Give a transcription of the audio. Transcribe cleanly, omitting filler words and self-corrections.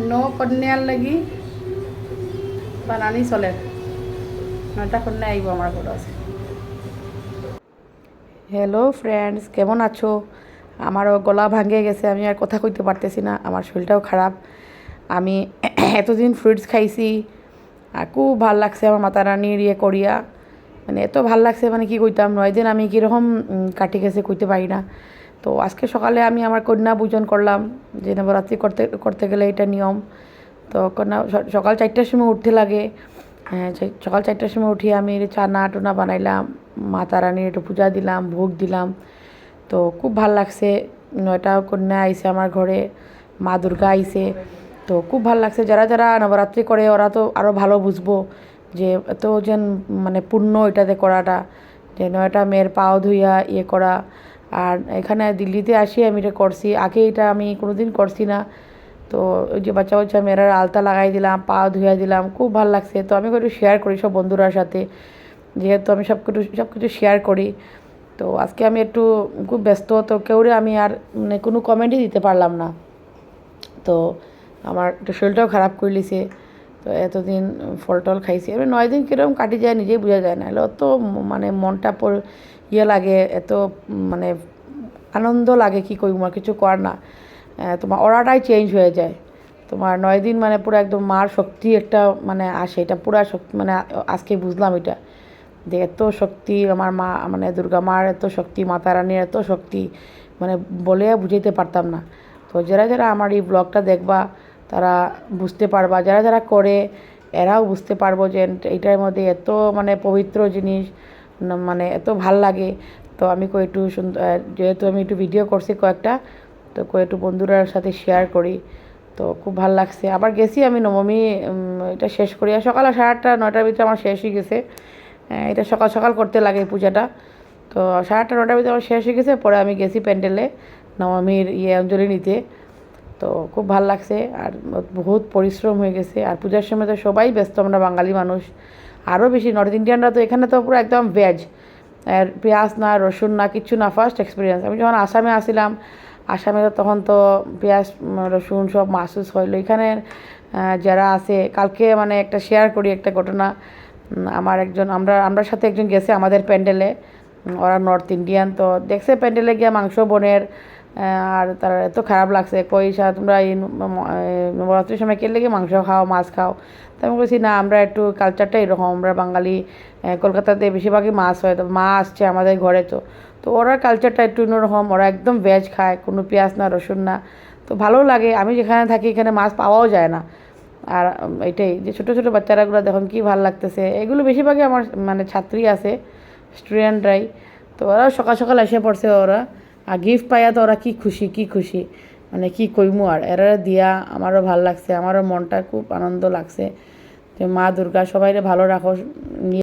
No কন্যার লাগি বানানি চলে 9টা কন্যা আইব আমার ঘর আছে। হ্যালো ফ্রেন্ডস, কেমন আছো? আমারও গলা ভাঙে গেছে, আমি আর কথা কইতে পারতেছি না, আমার শরীরটাও খারাপ। আমি এতদিন ফ্রুটস খাইছি আর খুব ভাল লাগছে আমার মাতা রানির ইয়ে করিয়া, মানে এত ভাল লাগছে, মানে কি কইতাম, 9 দিন আমি কীরকম কাটি গেছে কইতে পারি না। তো আজকে সকালে আমি আমার কন্যা পূজন করলাম, যে নবরাত্রি করতে করতে গেলে এটা নিয়ম। তো কন্যা সকাল 4টার সময় উঠতে লাগে। হ্যাঁ, সকাল 4টার সময় উঠি আমি চানা টুনা বানাইলাম, মাতা রানীর একটু পূজা দিলাম, ভোগ দিলাম। তো খুব ভাল লাগছে। 9টা কন্যা আইছে আমার ঘরে, মা দুর্গা আইছে। তো খুব ভাল লাগছে। যারা যারা নবরাত্রি করে ওরা তো আরও ভালো বুঝবো যে এত যেন মানে পুণ্য এটাতে করাটা, যে 9টা মেয়ের পাও ধুইয়া ইয়ে করা। আর এখানে দিল্লিতে আসি আমি এটা করছি, আগে এটা আমি কোনোদিন করছি না। তো ওই যে বাচ্চা বাচ্চা মেয়েরা আলতা লাগাই দিলাম, পা ধুইয়া দিলাম, খুব ভালো লাগছে। তো আমি একটু শেয়ার করি সব বন্ধুরার সাথে, যেহেতু আমি সব কিছু শেয়ার করি। তো আজকে আমি একটু খুব ব্যস্ত, তো কেউরে আমি আর মানে কোনো কমেন্টই দিতে পারলাম না। তো আমার একটু শরীরটাও খারাপ করে লিছে। তো এতদিন ফল টল খাইছি, এবার 9 দিন কীরকম কাটি যায় নিজেই বোঝা যায় না। এলো অত মানে মনটা ইয়ে লাগে, এত মানে আনন্দ লাগে, কী করবো আর কিছু কর না। তোমার অরাটাই চেঞ্জ হয়ে যায়। তোমার 9 দিন মানে পুরো একদম মার শক্তি একটা মানে আসে, এটা পুরা শক্তি মানে আজকে বুঝলাম এটা, যে এত শক্তি আমার মা মানে দুর্গা মার এত শক্তি, মাতা রানীর এত শক্তি, মানে বলে বুঝাইতে পারতাম না। তো যারা যারা আমার এই ব্লগটা দেখবা তারা বুঝতে পারবা, যারা যারা করে এরাও বুঝতে পারবো যে এইটার মধ্যে এত মানে পবিত্র জিনিস, মানে এত ভাল লাগে। তো আমি একটু সুন্দর, যেহেতু আমি একটু ভিডিও করছি কয়েকটা, তো একটু বন্ধুরার সাথে শেয়ার করি। তো খুব ভাল লাগছে। আবার গেছি আমি নবমী এটা শেষ করি, আর সকাল 8:30 9টার ভিতরে আমার শেষ হয়ে গেছে। এটা সকাল সকাল করতে লাগে এই পূজাটা। তো 8:30 9টার ভিতরে আমার শেষ হয়ে গেছে, পরে আমি গেছি প্যান্ডেলে নবমীর অঞ্জলি নিতে। তো খুব ভাল লাগছে, আর বহুত পরিশ্রম হয়ে গেছে। আর পূজার সময় তো সবাই ব্যস্ত, আমরা বাঙালি মানুষ আরও বেশি। নর্থ ইন্ডিয়ানরা তো এখানে তো পুরো একদম ভেজ, আর পেঁয়াজ না রসুন না কিচ্ছু না। ফার্স্ট এক্সপিরিয়েন্স আমি যখন আসামে আসছিলাম, আসামে তো তখন তো পেঁয়াজ রসুন সব মাসুস হইলো। এখানে যারা আছে, কালকে মানে একটা শেয়ার করি একটা ঘটনা। আমার একজন আমরা সাথে একজন গেছে আমাদের প্যান্ডেলে, ওরা নর্থ ইন্ডিয়ান। তো দেখছে প্যান্ডেলে গিয়ে মাংস বোনের, আর তার এত খারাপ লাগছে, কইসা তোমরা এই নবরাত্রির সময় কেলে গিয়ে মাংস খাও, মাছ খাও। তো আমি বলছি না, আমরা একটু কালচারটা এরকম, আমরা বাঙালি, কলকাতাতে বেশিরভাগই মাছ হয়, তো মা আসছে আমাদের ঘরে। তো তো ওরা কালচারটা একটু অন্যরকম, ওরা একদম ভেজ খায়, কোনো পেঁয়াজ না রসুন না। তো ভালো লাগে। আমি যেখানে থাকি এখানে মাছ পাওয়াও যায় না। আর এটাই যে ছোটো ছোটো বাচ্চারাগুলো দেখুন কী ভালো লাগতেছে। এগুলো বেশিরভাগই আমার মানে ছাত্রী আছে, স্টুডেন্টরাই। তো ওরা সকাল সকাল এসে পড়ছে ওরা, আর গিফট পাইয়া তো ওরা কী খুশি কী খুশি, মানে কী কইমু আর। এরা দিয়া আমারও ভাল লাগছে, আমারও মনটা খুব আনন্দ লাগছে। যে মা দুর্গা সবাইরে ভালো রাখো।